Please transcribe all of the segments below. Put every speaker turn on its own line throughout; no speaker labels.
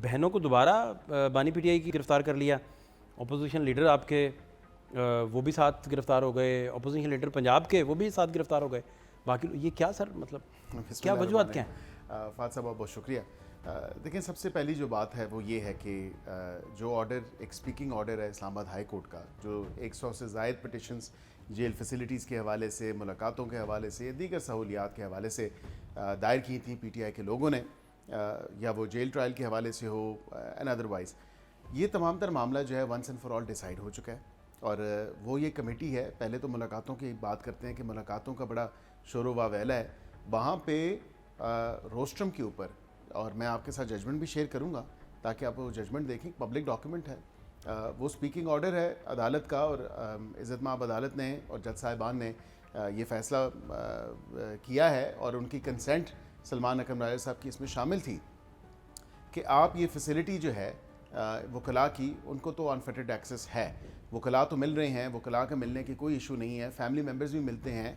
بہنوں کو دوبارہ بانی پی ٹی آئی کی گرفتار کر لیا, اپوزیشن لیڈر آپ کے وہ بھی ساتھ گرفتار ہو گئے, اپوزیشن لیڈر پنجاب کے وہ بھی ساتھ گرفتار ہو گئے, باقی یہ کیا سر مطلب کیا وجوہات کیا ہیں؟
فات صاحب بہت شکریہ. دیکھیں سب سے پہلی جو بات ہے وہ یہ ہے کہ جو آرڈر ایک اسپیکنگ آرڈر ہے اسلام آباد ہائی کورٹ کا, جو 100 سے زائد پٹیشنز جیل فیسلٹیز کے حوالے سے, ملاقاتوں کے حوالے سے, دیگر سہولیات کے حوالے سے دائر کی تھیں پی ٹی آئی کے لوگوں نے, یا وہ جیل ٹرائل کے حوالے سے ہو اینڈ ادروائز, یہ تمام تر معاملہ جو ہے once and for all decide ہو چکا ہے. اور وہ یہ کمیٹی ہے, پہلے تو ملاقاتوں کی بات کرتے ہیں کہ ملاقاتوں کا بڑا شور و واویلا ہے, وہاں پہ روسٹرم کے اوپر, اور میں آپ کے ساتھ ججمنٹ بھی شیئر کروں گا تاکہ آپ وہ ججمنٹ دیکھیں, پبلک ڈاکیومنٹ ہے, وہ اسپیکنگ آرڈر ہے عدالت کا, اور عزت مآب عدالت نے اور جج صاحبان نے یہ فیصلہ کیا ہے, اور ان کی کنسنٹ سلمان اکرم راجہ صاحب کی اس میں شامل تھی کہ آپ یہ فیسلٹی جو ہے وکلاء کی, ان کو تو انفیٹڈ ایکسیس ہے, وکلاء تو مل رہے ہیں, وکلاء کے ملنے کی کوئی ایشو نہیں ہے, فیملی ممبرز بھی ملتے ہیں,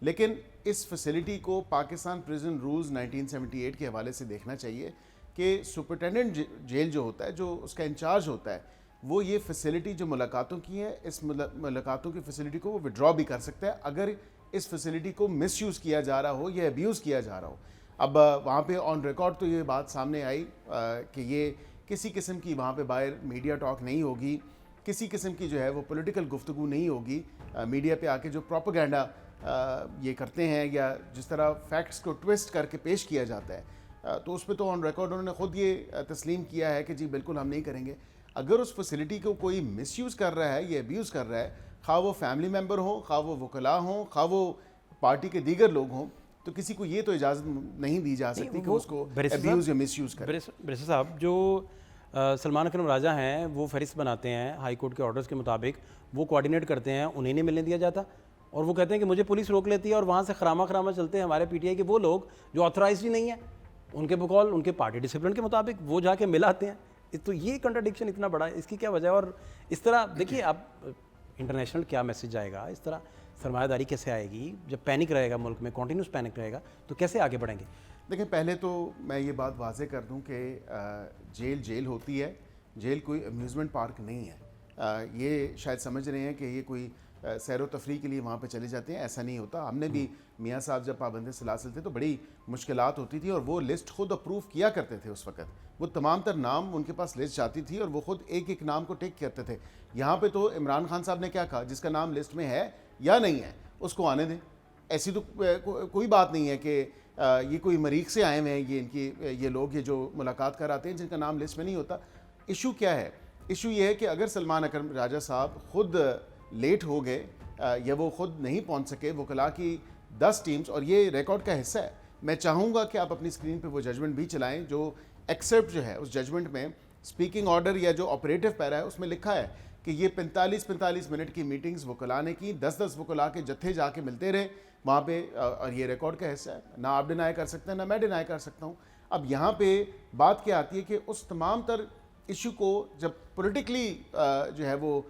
لیکن اس فیسلٹی کو پاکستان پریزن رولز 1978 کے حوالے سے دیکھنا چاہیے کہ سپرنٹینڈنٹ جیل جو ہوتا ہے, جو اس کا انچارج ہوتا ہے, وہ یہ فیسلٹی جو ملاقاتوں کی ہے, اس ملاقاتوں کی فیسلٹی کو وہ وڈرا بھی کر سکتا ہے اگر اس فیسلٹی کو مس یوز کیا جا رہا ہو یا ابیوز کیا جا رہا ہو. اب وہاں پہ آن ریکارڈ تو یہ بات سامنے آئی کہ یہ کسی قسم کی وہاں پہ باہر میڈیا ٹاک نہیں ہوگی, کسی قسم کی جو ہے وہ پولیٹیکل گفتگو نہیں ہوگی, میڈیا پہ آ کے جو پروپیگنڈا یہ کرتے ہیں یا جس طرح فیکٹس کو ٹویسٹ کر کے پیش کیا جاتا ہے, تو اس پہ تو آن ریکارڈ انہوں نے خود یہ تسلیم کیا ہے کہ جی بالکل ہم نہیں کریں گے. اگر اس فیسلٹی کو کوئی مس یوز کر رہا ہے یا ابیوز کر رہا ہے, خواہ وہ فیملی ممبر ہوں, خواہ وہ وکلاء ہوں, خواہ وہ پارٹی کے دیگر لوگ ہوں, تو کسی کو یہ تو اجازت نہیں دی جا سکتی کہ اس کو ابیوز یا مس یوز کرے.
بریسر صاحب, جو سلمان اکرم راجہ ہیں وہ فہرست بناتے ہیں ہائی کورٹ کے آرڈرز کے مطابق, وہ کوارڈینیٹ کرتے ہیں, انہیں نہیں ملنے دیا جاتا, اور وہ کہتے ہیں کہ مجھے پولیس روک لیتی ہے, اور وہاں سے خرامہ چلتے ہیں ہمارے پی ٹی آئی کے وہ لوگ جو آتھرائزڈ ہی نہیں ہیں, ان کے بقول ان کے پارٹی ڈسپلن کے مطابق وہ جا کے ملاتے ہیں. تو یہ کنٹراڈکشن اتنا بڑا ہے, اس کی کیا وجہ ہے؟ اور اس طرح دیکھیے اب انٹرنیشنل کیا میسج آئے گا, اس طرح سرمایہ داری کیسے آئے گی جب پینک رہے گا ملک میں, کنٹینیوس پینک رہے گا, تو کیسے آگے بڑھیں گے؟
دیکھیں پہلے تو میں یہ بات واضح کر دوں کہ جیل ہوتی ہے, جیل کوئی امیوزمنٹ پارک نہیں ہے. یہ شاید سمجھ رہے ہیں کہ یہ کوئی سیر و تفریح کے لیے وہاں پہ چلے جاتے ہیں, ایسا نہیں ہوتا. ہم نے بھی میاں صاحب جب پابند سلاسل تھے تو بڑی مشکلات ہوتی تھی, اور وہ لسٹ خود اپروو کیا کرتے تھے اس وقت, وہ تمام تر نام ان کے پاس لسٹ جاتی تھی اور وہ خود ایک ایک نام کو ٹیک کرتے تھے. یہاں پہ تو عمران خان صاحب نے کیا کہا, جس کا نام لسٹ میں ہے یا نہیں ہے اس کو آنے دیں. ایسی تو کوئی بات نہیں ہے کہ یہ کوئی مریخ سے آئے ہوئے ہیں یہ لوگ, یہ جو ملاقات کراتے ہیں جن کا نام لسٹ میں نہیں ہوتا. ایشو کیا ہے؟ ایشو یہ ہے کہ اگر سلمان اکرم راجہ صاحب خود لیٹ ہو گئے یا وہ خود نہیں پہنچ سکے, وکلاء کی 10 ٹیمز, اور یہ ریکارڈ کا حصہ ہے, میں چاہوں گا کہ آپ اپنی اسکرین پہ وہ ججمنٹ بھی چلائیں, جو ایکسیپٹ جو ہے اس ججمنٹ میں اسپیکنگ آرڈر یا جو آپریٹو پیرا ہے اس میں لکھا ہے کہ یہ 45 منٹ کی میٹنگز وکلاء نے کی, 10 وکلاء کے جتھے جا کے ملتے رہے وہاں پہ, اور یہ ریکارڈ کا حصہ ہے. نہ آپ ڈینائی کر سکتے ہیں نہ میں ڈینائی کر سکتا ہوں. اب یہاں پہ بات کیا آتی ہے کہ اس تمام تر ایشو کو جب پولیٹیکلی جو ہے وہ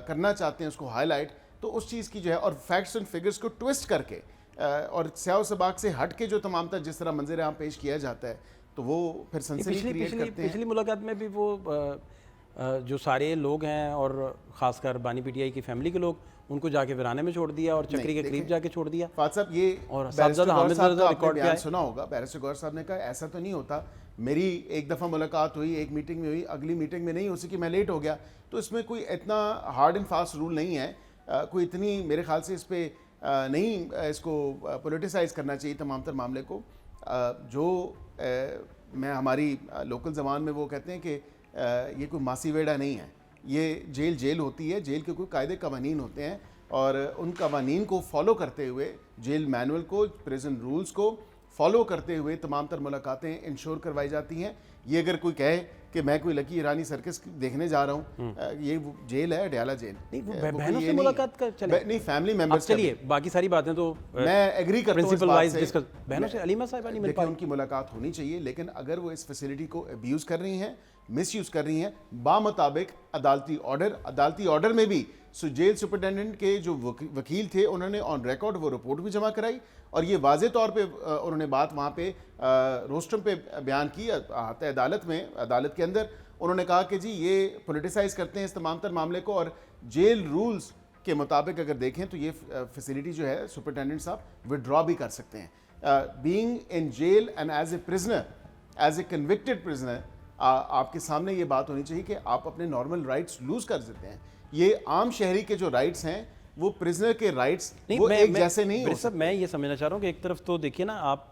کرنا چاہتے ہیں اس کو ہائی لائٹ, تو اس چیز کی جو ہے, اور فیکٹس اینڈ فگرز کو ٹویسٹ کر کے اور سیاہ و سباق سے ہٹ کے جو تمام تر جس طرح منظر عام پیش کیا جاتا ہے, تو وہ پھر سنسنی کریٹ کرتے ہیں.
پچھلی ملاقات میں بھی وہ جو سارے لوگ ہیں اور خاص کر بانی پی ٹی آئی کی فیملی کے لوگ, ان کو جا کے ویرانے میں چھوڑ دیا اور چکری کے قریب جا کے چھوڑ دیا.
فات صاحب یہ
اور صاحبزادہ حامد رضا ریکارڈ
بیان سنا ہوگا, بیرسٹر گوہر صاحب نے کہا ایسا تو نہیں ہوتا, میری ایک دفعہ ملاقات ہوئی, ایک میٹنگ میں ہوئی, اگلی میٹنگ میں نہیں ہو سکی, میں لیٹ ہو گیا. تو اس میں کوئی اتنا ہارڈ اینڈ فاسٹ رول نہیں ہے, کوئی اتنی میرے خیال سے اس پہ نہیں اس کو پولیٹیسائز کرنا چاہیے تمام تر معاملے کو. جو میں ہماری لوکل زبان میں وہ کہتے ہیں کہ یہ کوئی ماسی ویڑا نہیں ہے, یہ جیل ہوتی ہے, جیل کے کوئی قاعدے قوانین ہوتے ہیں, اور ان قوانین کو فالو کرتے ہوئے, جیل مینول کو, پریزن رولز کو فالو کرتے ہوئے تمام تر ملاقاتیں انشور کروائی جاتی ہیں. یہ اگر کوئی کہے کہ میں کوئی لکی ایرانی سرکس دیکھنے جا رہا ہوں, یہ جیل ہے اڈیالہ جیل.
بہنوں سے ملاقات کا چلے
نہیں, فیملی ممبرز.
چلیے باقی ساری باتیں تو
میں ایگری کرتا ہوں اس بات سے,
بہنوں سے علیمہ صاحبہ نہیں مل پائی,
ان کی ملاقات ہونی چاہیے, لیکن اگر وہ اس فیسلٹی کو ابیوز کر رہی ہیں, مس یوز کر رہی ہیں, بامطابق عدالتی آرڈر میں بھی جیل سپرنٹینڈنٹ کے جو وکیل تھے انہوں نے آن ریکارڈ وہ رپورٹ بھی جمع کرائی, اور یہ واضح طور پہ انہوں نے بات وہاں پہ روسٹرم پہ بیان کی, آتا ہے عدالت میں، عدالت کے اندر انہوں نے کہا کہ جی یہ پولیٹیسائز کرتے ہیں اس تمام تر معاملے کو، اور جیل رولز کے مطابق اگر دیکھیں تو یہ فیسلٹی جو ہے سپرنٹینڈنٹ صاحب ودرا بھی کر سکتے ہیں. Being in jail and as a prisoner, as a convicted prisoner, آپ کے سامنے یہ بات ہونی چاہیے کہ آپ اپنے نارمل رائٹس لوز کر دیتے ہیں. یہ عام شہری کے جو رائٹس ہیں وہ پرزنر کے رائٹس وہ ایک جیسے نہیں ہو سکتے.
میں یہ سمجھنا چاہ رہا ہوں کہ ایک طرف تو دیکھیے نا، آپ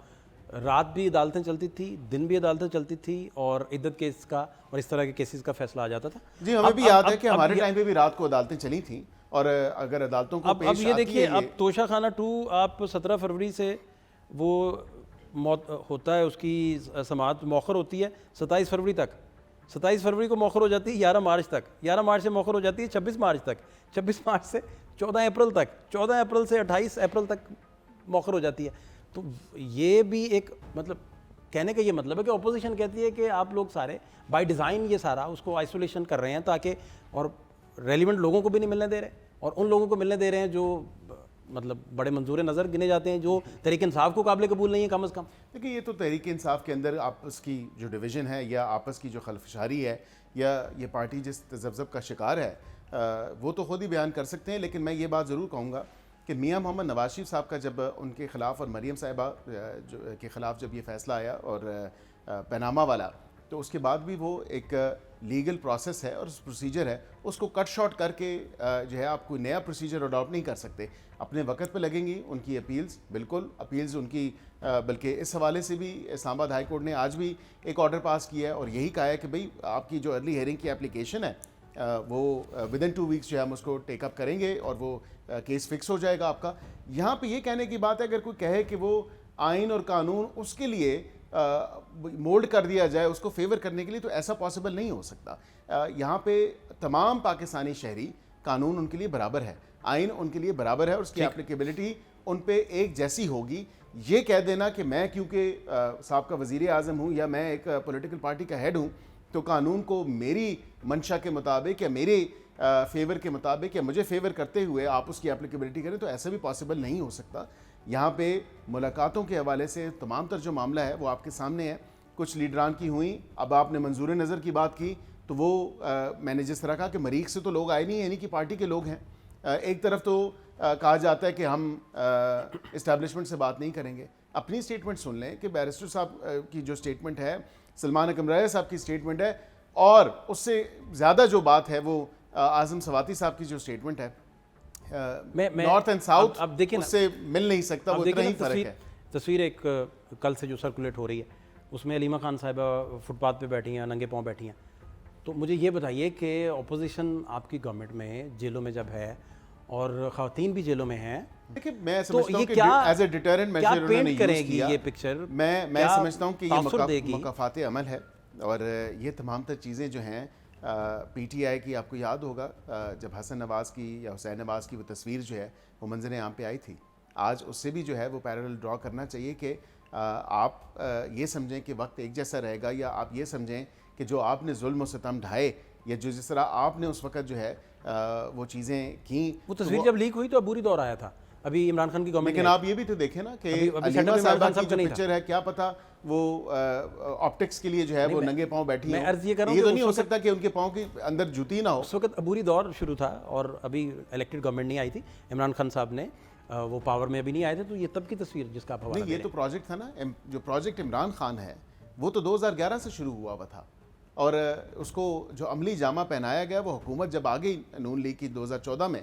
رات بھی عدالتیں چلتی تھی، دن بھی عدالتیں چلتی تھی، اور عدت کیس کا اور اس طرح کے کیسز کا فیصلہ آ جاتا تھا.
جی ہمیں بھی یاد ہے کہ ہمارے ٹائم پہ بھی رات کو عدالتیں چلی تھیں، اور اگر عدالتوں کو
اب یہ دیکھیے، اب توشہ خانہ 2 آپ 17 فروری سے وہ موت ہوتا ہے، اس کی سماعت مؤخر ہوتی ہے 27 فروری تک. 27 فروری کو مؤخر ہو جاتی ہے 11 مارچ تک، 11 مارچ سے مؤخر ہو جاتی ہے 26 مارچ تک، 26 مارچ سے 14 اپریل تک، 14 اپریل سے 28 اپریل تک مؤخر ہو جاتی ہے. تو یہ بھی ایک مطلب کہنے کا یہ مطلب ہے کہ اپوزیشن کہتی ہے کہ آپ لوگ سارے بائی ڈیزائن یہ سارا اس کو آئسولیشن کر رہے ہیں، تاکہ اور ریلیونٹ لوگوں کو بھی نہیں ملنے دے رہے، اور ان لوگوں کو ملنے دے رہے ہیں جو مطلب بڑے منظور نظر گنے جاتے ہیں، جو تحریک انصاف کو قابل قبول نہیں ہے کم از کم.
دیکھیے یہ تو تحریک انصاف کے اندر آپس کی جو ڈویژن ہے، یا آپس کی جو خلفشاری ہے، یا یہ پارٹی جس تذبذب کا شکار ہے، وہ تو خود ہی بیان کر سکتے ہیں. لیکن میں یہ بات ضرور کہوں گا کہ میاں محمد نواز شریف صاحب کا جب ان کے خلاف اور مریم صاحبہ کے خلاف جب یہ فیصلہ آیا اور پیناما والا، تو اس کے بعد بھی وہ ایک لیگل پروسیس ہے اور پروسیجر ہے، اس کو کٹ شارٹ کر کے جو ہے آپ کوئی نیا پروسیجر اڈاپٹ نہیں کر سکتے. اپنے وقت پہ لگیں گی ان کی اپیلز، بالکل اپیلز ان کی، بلکہ اس حوالے سے بھی اسلام آباد ہائی کورٹ نے آج بھی ایک آرڈر پاس کیا ہے اور یہی کہا ہے کہ بھئی آپ کی جو ارلی ہیئرنگ کی اپلیکیشن ہے وہ ودن 2 ویکس جو ہے ہم اس کو ٹیک اپ کریں گے اور وہ کیس فکس ہو جائے گا آپ کا. یہاں پہ یہ کہنے کی بات ہے اگر کوئی کہے کہ وہ آئین اور قانون اس کے لیے مولڈ کر دیا جائے، اس کو فیور کرنے کے لیے، تو ایسا پاسبل نہیں ہو سکتا. یہاں پہ تمام پاکستانی شہری، قانون ان کے لیے برابر ہے، آئین ان کے لیے برابر ہے، اور اس کی اپلیکیبلٹی ان پہ ایک جیسی ہوگی. یہ کہہ دینا کہ میں کیونکہ سابقہ وزیر اعظم ہوں یا میں ایک پولیٹیکل پارٹی کا ہیڈ ہوں تو قانون کو میری منشا کے مطابق یا میرے فیور کے مطابق یا مجھے فیور کرتے ہوئے آپ اس کی اپلیکیبلٹی کریں، تو ایسا بھی پاسبل نہیں ہو سکتا. یہاں پہ ملاقاتوں کے حوالے سے تمام تر جو معاملہ ہے وہ آپ کے سامنے ہے. کچھ لیڈران کی ہوئیں، اب آپ نے منظور نظر کی بات کی تو وہ میں نے جس طرح کہا کہ مریخ سے تو لوگ آئے نہیں ہیں، یعنی کہ پارٹی کے لوگ ہیں. ایک طرف تو کہا جاتا ہے کہ ہم اسٹیبلشمنٹ سے بات نہیں کریں گے. اپنی سٹیٹمنٹ سن لیں کہ بیرسٹر صاحب کی جو سٹیٹمنٹ ہے، سلمان اکرم راجہ صاحب کی سٹیٹمنٹ ہے، اور اس سے زیادہ جو بات ہے وہ اعظم سواتی صاحب کی جو سٹیٹمنٹ ہے، نارتھ اینڈ ساؤتھ اس سے مل نہیں سکتا. وہ اتنا ہی فرق ہے.
تصویر ایک کل سے جو سرکولیٹ ہو رہی ہے اس میں علیمہ خان صاحبہ فٹ پاتھ پہ بیٹھی ہیں، ننگے پاؤں بیٹھی ہیں. تو مجھے یہ بتائیے کہ اپوزیشن آپ کی گورنمنٹ میں جیلوں میں جب ہے اور خواتین بھی جیلوں میں ہیں،
دیکھیں میں سمجھتا ہوں کہ ایز اے ڈیٹرنٹ میجر انہوں نے
پینٹ کرے
یوز
گی
کیا.
یہ پکچر؟
میں سمجھتا ہوں کہ یہ مکافات عمل ہے، اور یہ تمام تر چیزیں جو ہیں پی ٹی آئی کی، آپ کو یاد ہوگا جب حسن نواز کی یا حسین نواز کی وہ تصویر جو ہے وہ منظر عام پہ آئی تھی، آج اس سے بھی جو ہے وہ پیرالل ڈرا کرنا چاہیے کہ آپ یہ سمجھیں کہ وقت ایک جیسا رہے گا، یا آپ یہ سمجھیں کہ جو آپ نے ظلم و ستم ڈھائے یا جو جس طرح آپ نے اس وقت جو ہے وہ چیزیں کیں.
وہ تصویر جب لیک ہوئی تو عبوری دور آیا تھا ابھی عمران خان کی گورنمنٹ.
لیکن آپ یہ بھی تو دیکھیں نا کہ علیمہ صاحبہ کی جو پکچر ہے، کیا پتہ وہ آپٹکس کے لیے جو ہے وہ ننگے پاؤں بیٹھی ہیں. یہ تو نہیں ہو سکتا کہ ان کے پاؤں کے اندر جوتی نہ ہو.
اس وقت عبوری دور شروع تھا اور ابھی الیکٹڈ گورنمنٹ نہیں آئی تھی، عمران خان صاحب نے وہ پاور میں ابھی نہیں آئے تھے، تو یہ تب کی تصویر جس کا آپ حوالہ دے رہے ہیں.
یہ تو پروجیکٹ تھا نا، جو پروجیکٹ عمران خان ہے وہ تو 2011 سے شروع ہوا ہوا تھا، اور اس کو جو عملی جامہ پہنایا گیا وہ حکومت جب آ گئی نون لیگ کی 2014 میں،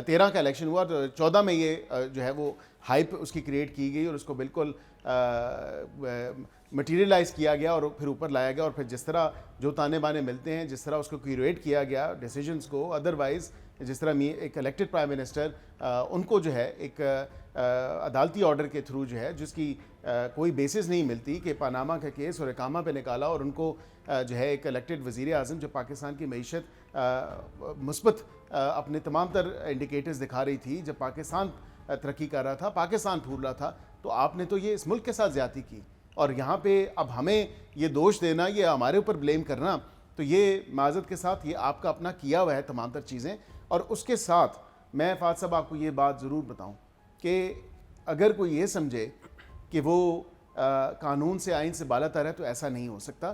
13 کا الیکشن ہوا تو 14 میں یہ جو ہے وہ ہائپ اس کی کریٹ کی گئی اور اس کو بالکل مٹیریلائز کیا گیا اور پھر اوپر لایا گیا. اور پھر جس طرح جو تانے بانے ملتے ہیں، جس طرح اس کو کیوریٹ کیا گیا ڈیسیجنز کو، ادروائز جس طرح ایک الیکٹڈ پرائم منسٹر ان کو جو ہے ایک عدالتی آرڈر کے تھرو جو ہے جس کی کوئی بیسس نہیں ملتی کہ پاناما کا کیس اور اقامہ پہ نکالا، اور ان کو جو ہے ایک الیکٹڈ وزیر اعظم جو پاکستان کی معیشت مثبت اپنے تمام تر انڈیکیٹرز دکھا رہی تھی، جب پاکستان ترقی کر رہا تھا، پاکستان پھول رہا تھا، تو آپ نے تو یہ اس ملک کے ساتھ زیادتی کی. اور یہاں پہ اب ہمیں یہ دوش دینا، یہ ہمارے اوپر بلیم کرنا، تو یہ معذرت کے ساتھ یہ آپ کا اپنا کیا ہوا ہے تمام تر چیزیں. اور اس کے ساتھ میں فاتح صاحب آپ کو یہ بات ضرور بتاؤں کہ اگر کوئی یہ سمجھے کہ وہ قانون سے، آئین سے بالا تر ہے، تو ایسا نہیں ہو سکتا.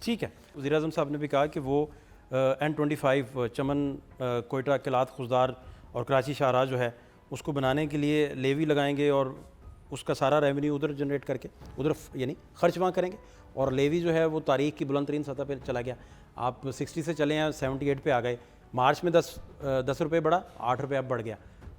ٹھیک ہے, وزیر اعظم صاحب نے بھی کہا کہ وہ N25 چمن کوئٹہ کلات خضدار اور کراچی شاہراہ جو ہے اس کو بنانے کے لیے لیوی لگائیں گے اور اس کا سارا ریونیو ادھر جنریٹ کر کے ادھر یعنی خرچ وہاں کریں گے, اور لیوی جو ہے وہ تاریخ کی بلند ترین سطح پہ چلا گیا. آپ 60 سے چلے ہیں 78 پہ آ گئے, مارچ میں 10 روپے بڑھا, 8 روپے اب بڑھ گیا.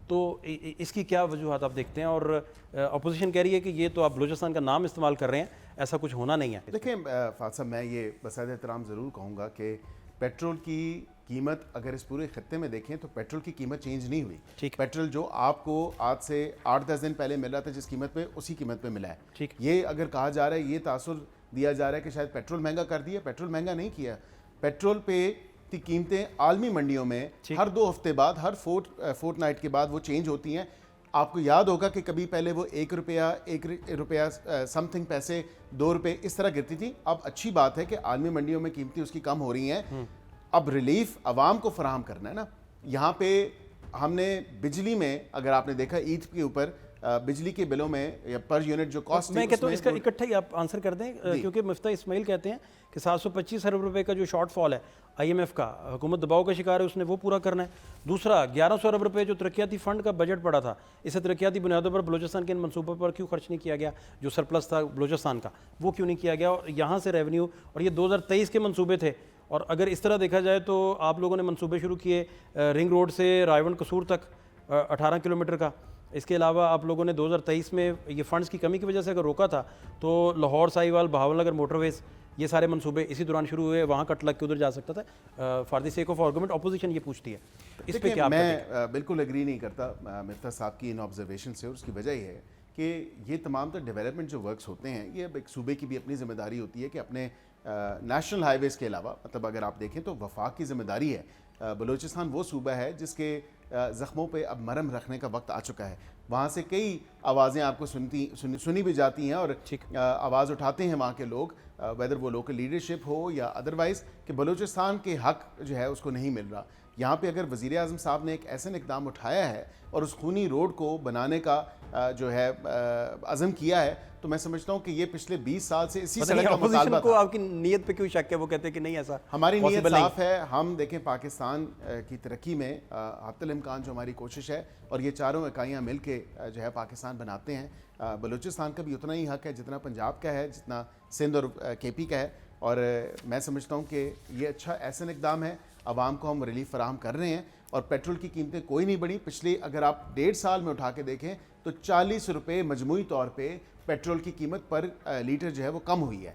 تو اس کی کیا وجوہات آپ دیکھتے ہیں؟ اور اپوزیشن کہہ رہی ہے کہ یہ تو آپ بلوچستان کا نام استعمال کر رہے ہیں, ایسا کچھ ہونا نہیں ہے.
دیکھیں فاضل صاحب, میں یہ بصد احترام ضرور کہوں گا کہ پیٹرول کی قیمت اگر اس پورے خطے میں دیکھیں تو پیٹرول کی قیمت چینج نہیں ہوئی. پیٹرول جو آپ کو آج سے 8-10 دن پہلے مل رہا تھا جس قیمت پہ, اسی قیمت پہ ملا ہے. یہ اگر کہا جا رہا ہے, یہ تاثر دیا جا رہا ہے کہ شاید پیٹرول مہنگا کر دیا, پیٹرول مہنگا نہیں کیا. پیٹرول پہ کی قیمتیں عالمی منڈیوں میں ہر 2 ہفتے بعد, ہر فورٹ نائٹ کے بعد وہ چینج ہوتی ہیں. آپ کو یاد ہوگا کہ کبھی پہلے وہ 1 روپیہ سم تھنگ پیسے 2 روپے اس طرح گرتی تھی. اب اچھی بات ہے کہ عالمی منڈیوں میں قیمتیں اس کی کم ہو رہی ہیں. اب ریلیف عوام کو فراہم کرنا ہے نا. یہاں پہ ہم نے بجلی میں, اگر آپ نے دیکھا عید کے اوپر بجلی کے بلوں میں یا پر یونٹ جو کاسٹ,
میں کہتا ہوں اس کا اکٹھا ہی آپ آنسر کر دیں, کیونکہ مفتاح اسماعیل کہتے ہیں کہ 725 ارب روپے کا جو شارٹ فال ہے IMF کا, حکومت دباؤ کا شکار ہے, اس نے وہ پورا کرنا ہے. دوسرا 1100 ارب روپے جو ترقیاتی فنڈ کا بجٹ پڑا تھا, اسے ترقیاتی بنیادوں پر بلوچستان کے ان منصوبوں پر کیوں خرچ نہیں کیا گیا؟ جو سرپلس تھا بلوچستان کا وہ کیوں نہیں کیا گیا؟ اور یہاں سے ریونیو, اور یہ 2023 کے منصوبے تھے. اور اگر اس طرح دیکھا جائے تو آپ لوگوں نے منصوبے شروع کیے رنگ روڈ سے رائیونڈ قصور تک 18 کلومیٹر کا. اس کے علاوہ آپ لوگوں نے 2023 میں یہ فنڈز کی کمی کی وجہ سے اگر روکا تھا تو لاہور ساہیوال بہاول نگر موٹر ویز, یہ سارے منصوبے اسی دوران شروع ہوئے, وہاں کٹ لگ کے ادھر جا سکتا تھا. For the sake of argument opposition یہ پوچھتی ہے, اس پہ کیا؟
میں بالکل ایگری نہیں کرتا مفتاح صاحب کی ان آبزرویشن سے, اور اس کی وجہ یہ ہے کہ یہ تمام تر ڈیولپمنٹ جو ورکس ہوتے ہیں, یہ ایک صوبے کی بھی اپنی ذمہ داری ہوتی ہے کہ اپنے نیشنل ہائی ویز کے علاوہ, مطلب اگر آپ دیکھیں تو وفاق کی ذمہ داری ہے. بلوچستان وہ صوبہ ہے جس کے زخموں پہ اب مرہم رکھنے کا وقت آ چکا ہے. وہاں سے کئی آوازیں آپ کو سنی بھی جاتی ہیں, اور آواز اٹھاتے ہیں وہاں کے لوگ, ویدر وہ لوکل لیڈرشپ ہو یا ادروائز, کہ بلوچستان کے حق جو ہے اس کو نہیں مل رہا. یہاں پہ اگر وزیر اعظم صاحب نے ایک ایسا اقدام اٹھایا ہے اور اس خونی روڈ کو بنانے کا جو ہے عزم کیا ہے, تو میں سمجھتا ہوں کہ یہ پچھلے 20 سال سے اسی سڑک کا مطالبہ تھا.
آپ کی نیت پہ کیوں شک ہے؟ وہ کہتے ہیں کہ نہیں ایسا.
ہماری نیت صاف ہے. ہم دیکھیں پاکستان کی ترقی میں حتی الامکان جو ہماری کوشش ہے, اور یہ چاروں اکائیاں مل کے جو ہے پاکستان بناتے ہیں. بلوچستان کا بھی اتنا ہی حق ہے جتنا پنجاب کا ہے, جتنا سندھ اور KP کا ہے. اور میں سمجھتا ہوں کہ یہ اچھا احسن اقدام ہے. عوام کو ہم ریلیف فراہم کر رہے ہیں, اور پیٹرول کی قیمتیں کوئی نہیں بڑھی. پچھلے اگر آپ 1.5 سال میں اٹھا کے دیکھیں تو 40 روپے مجموعی طور پہ پیٹرول کی قیمت پر لیٹر جو ہے وہ کم ہوئی ہے.